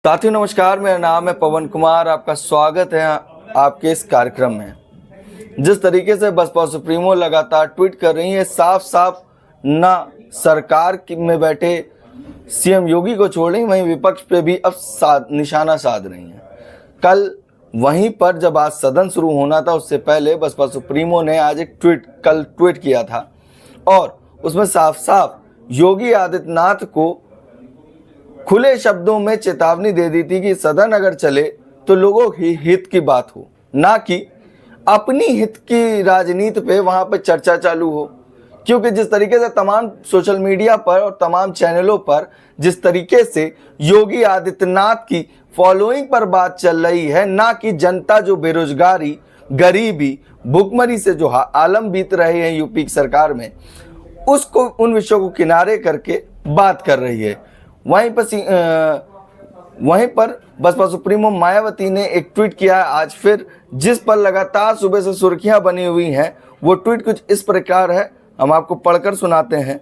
साथियों नमस्कार, मेरा नाम है पवन कुमार। आपका स्वागत है आपके इस कार्यक्रम में। जिस तरीके से बसपा सुप्रीमो लगातार ट्वीट कर रही है, साफ साफ ना सरकार में बैठे सीएम योगी को छोड़ रही, वहीं विपक्ष पे भी अब निशाना साध रही हैं। कल वहीं पर जब आज सदन शुरू होना था, उससे पहले बसपा सुप्रीमो ने आज एक ट्वीट किया था और उसमें साफ साफ योगी आदित्यनाथ को खुले शब्दों में चेतावनी दे दी थी कि सदन अगर चले तो लोगों की हित की बात हो, ना कि अपनी हित की राजनीति पे वहां पे चर्चा चालू हो। क्योंकि जिस तरीके से तमाम सोशल मीडिया पर और तमाम चैनलों पर जिस तरीके से योगी आदित्यनाथ की फॉलोइंग पर बात चल रही है, ना कि जनता जो बेरोजगारी, गरीबी, भुखमरी से जो आलम बीत रहे हैं यूपी की सरकार में, उसको उन विषयों को किनारे करके बात कर रही है। वहीं पर बसपा सुप्रीमो मायावती ने एक ट्वीट किया है आज फिर, जिस पर लगातार सुबह से सुर्खियां बनी हुई हैं। वो ट्वीट कुछ इस प्रकार है, हम आपको पढ़कर सुनाते हैं।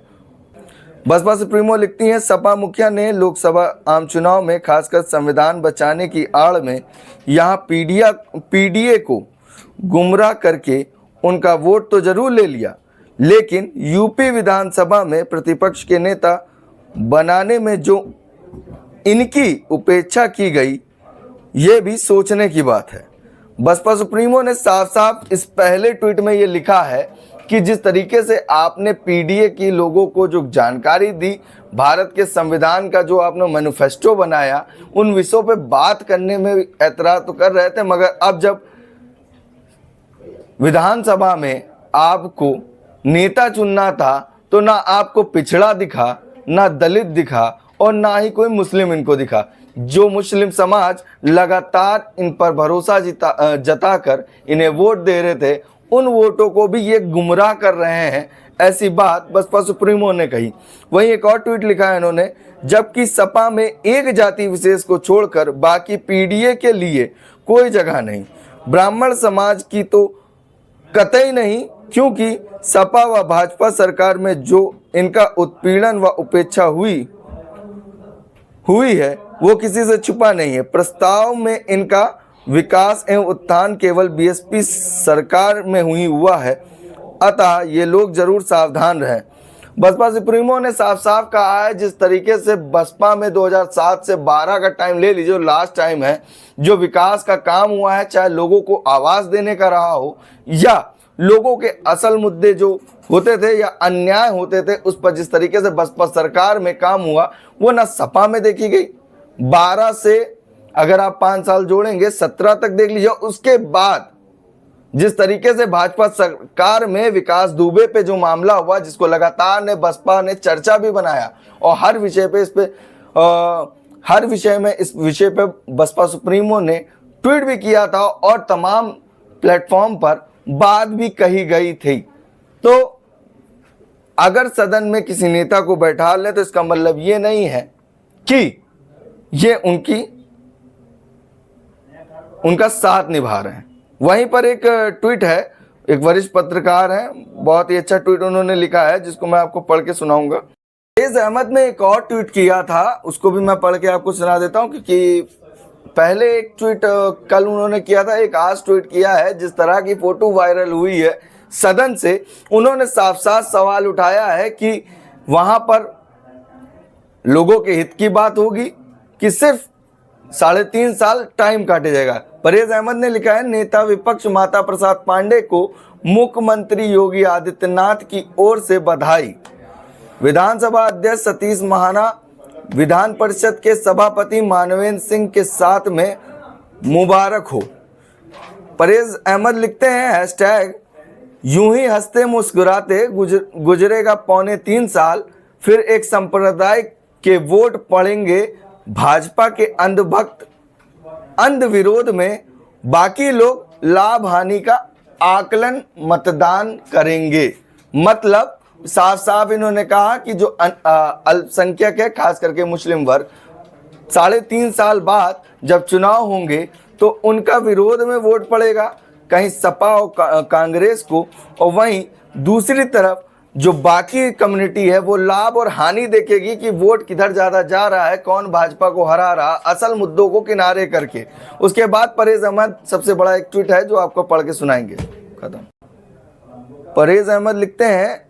बसपा सुप्रीमो लिखती हैं, सपा मुखिया ने लोकसभा आम चुनाव में खासकर संविधान बचाने की आड़ में यहां पीडीए को गुमराह करके उनका वोट तो जरूर ले लिया, लेकिन यूपी विधानसभा में प्रतिपक्ष के नेता बनाने में जो इनकी उपेक्षा की गई, ये भी सोचने की बात है। बसपा सुप्रीमो ने साफ साफ इस पहले ट्वीट में ये लिखा है कि जिस तरीके से आपने पीडीए की लोगों को जो जानकारी दी, भारत के संविधान का जो आपने मैनिफेस्टो बनाया, उन विषयों पे बात करने में एतराज तो कर रहे थे, मगर अब जब विधानसभा में आपको नेता चुनना था तो ना आपको पिछड़ा दिखा, ना दलित दिखा और ना ही कोई मुस्लिम इनको दिखा। जो मुस्लिम समाज लगातार इन पर भरोसा जताकर इन्हें वोट दे रहे थे, उन वोटों को भी ये गुमराह कर रहे हैं, ऐसी बात बसपा सुप्रीमो ने कही। वहीं एक और ट्वीट लिखा है इन्होंने, जबकि सपा में एक जाति विशेष को छोड़कर बाकी पीडीए के लिए कोई जगह नहीं, ब्राह्मण समाज की तो कतई नहीं, क्योंकि सपा व भाजपा सरकार में जो इनका उत्पीड़न व उपेक्षा हुई है वो किसी से छुपा नहीं है। प्रस्ताव में इनका विकास एवं उत्थान केवल बीएसपी सरकार में हुआ है, अतः ये लोग जरूर सावधान रहें। बसपा सुप्रीमो ने साफ साफ कहा है, जिस तरीके से बसपा में 2007 से 12 का टाइम ले लीजिए, लास्ट टाइम है, जो विकास का काम हुआ है, चाहे लोगों को आवाज देने का रहा हो या लोगों के असल मुद्दे जो होते थे या अन्याय होते थे, उस पर जिस तरीके से बसपा सरकार में काम हुआ, वो ना सपा में देखी गई। 12 से अगर आप 5 साल जोड़ेंगे 17 तक देख लीजिए। उसके बाद जिस तरीके से भाजपा सरकार में विकास दुबे पे जो मामला हुआ, जिसको लगातार ने बसपा ने चर्चा भी बनाया और हर विषय में इस विषय पे बसपा सुप्रीमो ने ट्वीट भी किया था और तमाम प्लेटफॉर्म पर बात भी कही गई थी। तो अगर सदन में किसी नेता को बैठा ले तो इसका मतलब ये नहीं है कि ये उनका साथ निभा रहे हैं। वहीं पर एक ट्वीट है, एक वरिष्ठ पत्रकार हैं, बहुत ही अच्छा ट्वीट उन्होंने लिखा है, जिसको मैं आपको पढ़ के सुनाऊंगा। फैज अहमद ने एक और ट्वीट किया था, उसको भी मैं पढ़ के आपको सुना देता हूं, क्योंकि पहले एक ट्वीट कल उन्होंने किया था, एक आज ट्वीट किया है। जिस तरह की फोटो वायरल हुई है सदन से, उन्होंने साफ साफ सवाल उठाया है कि वहां पर लोगों के हित की बात होगी कि सिर्फ 3.5 साल टाइम काटे जाएगा। फैज अहमद ने लिखा है, नेता विपक्ष माता प्रसाद पांडे को मुख्यमंत्री योगी आदित्यनाथ की ओर से बधाई। विधानसभा अध्यक्ष सतीश महाना विधान परिषद के सभापति मानवेंद्र सिंह के साथ में मुबारक हो। फैज अहमद लिखते हैं, हैशटैग यूं ही हंसते मुस्कुराते गुजरेगा 3.25 साल, फिर एक संप्रदाय के वोट पड़ेंगे भाजपा के अंधभक्त अंध विरोध में, बाकी लोग लाभ हानि का आकलन मतदान करेंगे। मतलब साफ साफ इन्होंने कहा कि जो अल्पसंख्यक है, खास करके मुस्लिम वर्ग, 3.5 साल बाद जब चुनाव होंगे तो उनका विरोध में वोट पड़ेगा, कहीं सपा और कांग्रेस को, और वहीं दूसरी तरफ जो बाकी कम्युनिटी है वो लाभ और हानि देखेगी कि वोट किधर ज़्यादा जा रहा है, कौन भाजपा को हरा रहा, असल मुद्दों को किनारे करके। उसके बाद परेज अहमद सबसे बड़ा एक ट्वीट है जो आपको पढ़ के सुनाएंगे। खत्म। परेज अहमद लिखते हैं,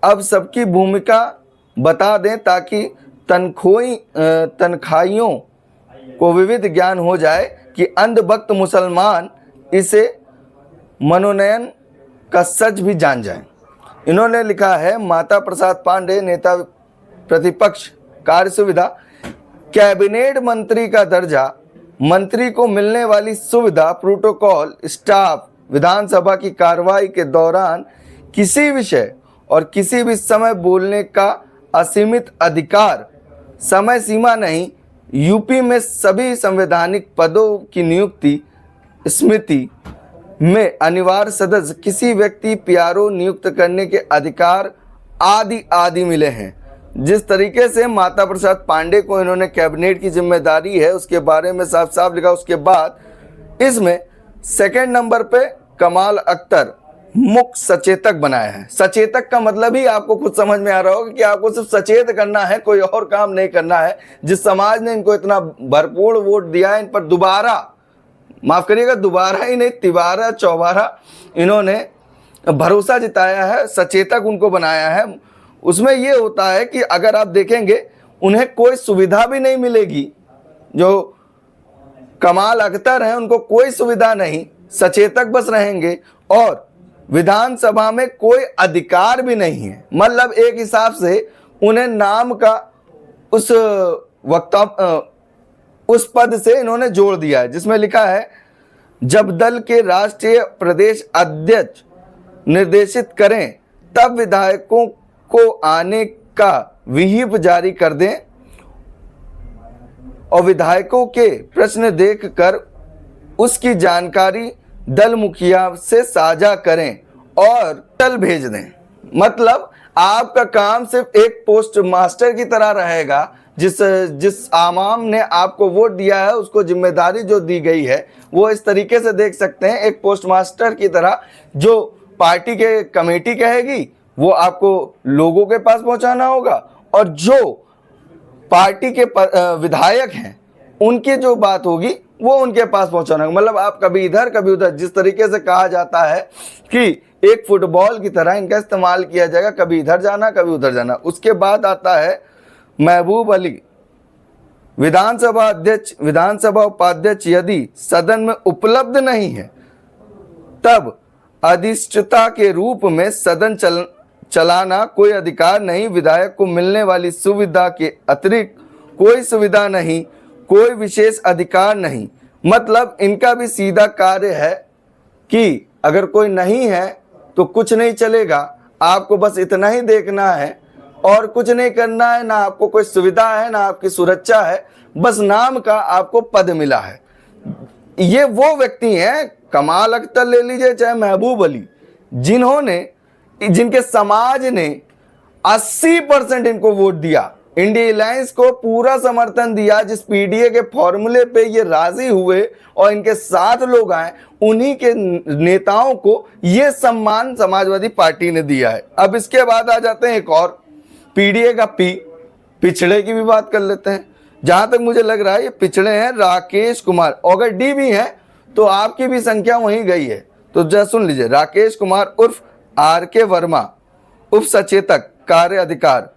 अब सबकी भूमिका बता दें ताकि तनख्वाहियों को विविध ज्ञान हो जाए कि अंधभक्त मुसलमान इसे मनोनयन का सच भी जान जाए। इन्होंने लिखा है, माता प्रसाद पांडे, नेता प्रतिपक्ष, कार्य सुविधा, कैबिनेट मंत्री का दर्जा, मंत्री को मिलने वाली सुविधा, प्रोटोकॉल, स्टाफ, विधानसभा की कार्रवाई के दौरान किसी विषय और किसी भी समय बोलने का असीमित अधिकार, समय सीमा नहीं, यूपी में सभी संवैधानिक पदों की नियुक्ति, स्मृति में अनिवार्य सदस्य, किसी व्यक्ति पीआरओ नियुक्त करने के अधिकार आदि आदि मिले हैं। जिस तरीके से माता प्रसाद पांडे को इन्होंने कैबिनेट की जिम्मेदारी है उसके बारे में साफ साफ लिखा। उसके बाद इसमें सेकंड नंबर पे कमाल अख्तर मुख्य सचेतक बनाया है। सचेतक का मतलब ही आपको खुद समझ में आ रहा होगा कि आपको सिर्फ सचेत करना है, कोई और काम नहीं करना है। जिस समाज ने इनको इतना भरपूर वोट दिया है, इन पर दोबारा, माफ करिएगा, दोबारा ही नहीं, तिबारा चौबारा इन्होंने भरोसा जताया है, सचेतक उनको बनाया है। उसमें ये होता है कि अगर आप देखेंगे उन्हें कोई सुविधा भी नहीं मिलेगी। जो कमाल अख्तर हैं उनको कोई सुविधा नहीं, सचेतक बस रहेंगे और विधानसभा में कोई अधिकार भी नहीं है। मतलब एक हिसाब से उन्हें नाम का उस उस पद से इन्होंने जोड़ दिया है जिसमें लिखा है, जब दल के राष्ट्रीय प्रदेश अध्यक्ष निर्देशित करें तब विधायकों को आने का विहिप जारी कर दें और विधायकों के प्रश्न देखकर उसकी जानकारी दल मुखिया से साझा करें और दल भेज दें। मतलब आपका काम सिर्फ एक पोस्ट मास्टर की तरह रहेगा। जिस आवाम ने आपको वोट दिया है उसको जिम्मेदारी जो दी गई है वो इस तरीके से देख सकते हैं, एक पोस्ट मास्टर की तरह। जो पार्टी के कमेटी कहेगी वो आपको लोगों के पास पहुंचाना होगा और जो पार्टी के विधायक हैं उनकी जो बात होगी वो उनके पास पहुंचाना होगा। मतलब आप कभी इधर कभी उधर, जिस तरीके से कहा जाता है कि एक फुटबॉल की तरह इनका इस्तेमाल किया जाएगा, कभी इधर जाना कभी उधर जाना। उसके बाद आता है महबूब अली, विधानसभा अध्यक्ष, विधानसभा उपाध्यक्ष यदि सदन में उपलब्ध नहीं है तब अधिष्ठता के रूप में सदन चलाना कोई अधिकार नहीं। विधायक को मिलने वाली सुविधा के अतिरिक्त कोई सुविधा नहीं, कोई विशेष अधिकार नहीं। मतलब इनका भी सीधा कार्य है कि अगर कोई नहीं है तो कुछ नहीं चलेगा, आपको बस इतना ही देखना है और कुछ नहीं करना है। ना आपको कोई सुविधा है ना आपकी सुरक्षा है, बस नाम का आपको पद मिला है। ये वो व्यक्ति हैं, कमाल अख्तर ले लीजिए चाहे महबूब अली, जिनके समाज ने 80% इनको वोट दिया, इंडिया अलायंस को पूरा समर्थन दिया। जिस पीडीए के फॉर्मूले पे ये राजी हुए और इनके साथ लोग आए, उन्हीं के नेताओं को ये सम्मान समाजवादी पार्टी ने दिया है। अब इसके बाद आ जाते हैं एक और पीडीए का पिछड़े की भी बात कर लेते हैं। जहां तक मुझे लग रहा है ये पिछड़े हैं राकेश कुमार, अगर डी भी हैं तो आपकी भी संख्या वहीं गई है। तो जरा सुन लीजिए, राकेश कुमार उर्फ आर.के. वर्मा, उप सचेतक कार्य अधिकार,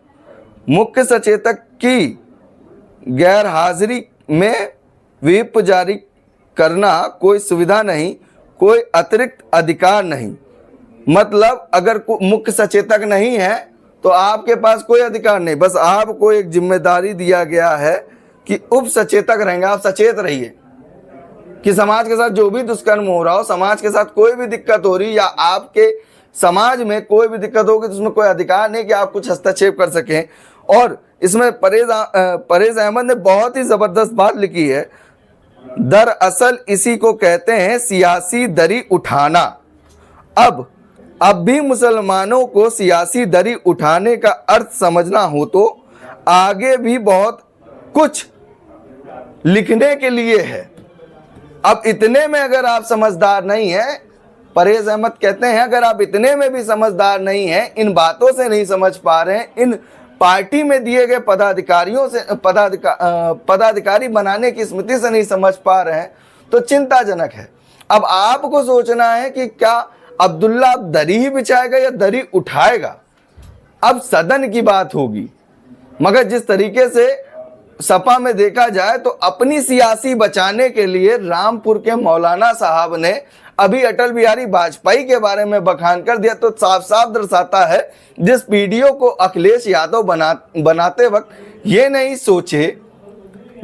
मुख्य सचेतक की गैर हाजिरी में व्हिप जारी करना कोई सुविधा नहीं, कोई अतिरिक्त अधिकार नहीं। मतलब अगर मुख्य सचेतक नहीं है तो आपके पास कोई अधिकार नहीं, बस आपको एक जिम्मेदारी दिया गया है कि उप सचेतक रहेंगे। आप सचेत रहिए कि समाज के साथ जो भी दुष्कर्म हो रहा हो, समाज के साथ कोई भी दिक्कत हो रही या आपके समाज में कोई भी दिक्कत होगी तो उसमें कोई अधिकार नहीं कि आप कुछ हस्तक्षेप कर सकें। और इसमें परेज अहमद ने बहुत ही जबरदस्त बात लिखी है, दरअसल इसी को कहते हैं सियासी दरी उठाना। अब भी मुसलमानों को सियासी दरी उठाने का अर्थ समझना हो तो आगे भी बहुत कुछ लिखने के लिए है। अब इतने में अगर आप समझदार नहीं हैं परहेज अहमद कहते हैं अगर आप इतने में भी समझदार नहीं हैं, इन बातों से नहीं समझ पा रहे हैं, इन पार्टी में दिए गए पदाधिकारियों से पदाधिकारी बनाने की स्मृति से नहीं समझ पा रहे हैं, तो चिंताजनक है। अब आपको सोचना है कि क्या अब्दुल्ला अब दरी ही बिछाएगा या दरी उठाएगा, अब सदन की बात होगी। मगर जिस तरीके से सपा में देखा जाए तो अपनी सियासी बचाने के लिए रामपुर के मौलाना साहब ने अभी अटल बिहारी वाजपेयी के बारे में बखान कर दिया, तो साफ साफ दर्शाता है जिस पीडीओ को अखिलेश यादव बनाते वक्त ये नहीं सोचे,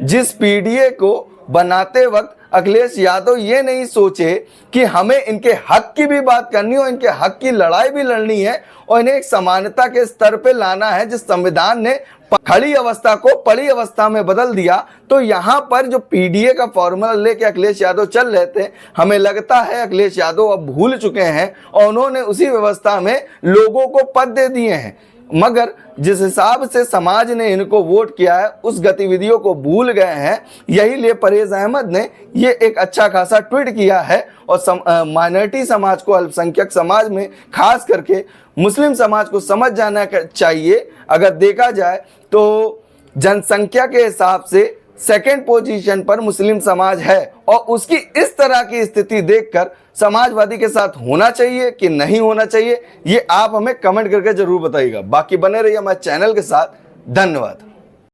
जिस पीडीए को बनाते वक्त अखिलेश यादव ये नहीं सोचे कि हमें इनके हक की भी बात करनी हो, इनके हक की लड़ाई भी लड़नी है और इन्हें एक समानता के स्तर पे लाना है। जिस संविधान ने खड़ी अवस्था को पड़ी अवस्था में बदल दिया, तो यहाँ पर जो पीडीए का फॉर्मूला लेके अखिलेश यादव चल रहे थे, हमें लगता है अखिलेश यादव अब भूल चुके हैं और उन्होंने उसी व्यवस्था में लोगों को पद दे दिए हैं। मगर जिस हिसाब से समाज ने इनको वोट किया है उस गतिविधियों को भूल गए हैं। यही लिए परहेज अहमद ने ये एक अच्छा खासा ट्वीट किया है और माइनॉरिटी समाज को, अल्पसंख्यक समाज में खास करके मुस्लिम समाज को समझ जाना चाहिए। अगर देखा जाए तो जनसंख्या के हिसाब से सेकंड पोजीशन पर मुस्लिम समाज है और उसकी इस तरह की स्थिति देखकर समाजवादी के साथ होना चाहिए कि नहीं होना चाहिए, ये आप हमें कमेंट करके जरूर बताइएगा। बाकी बने रहिए हमारे चैनल के साथ। धन्यवाद।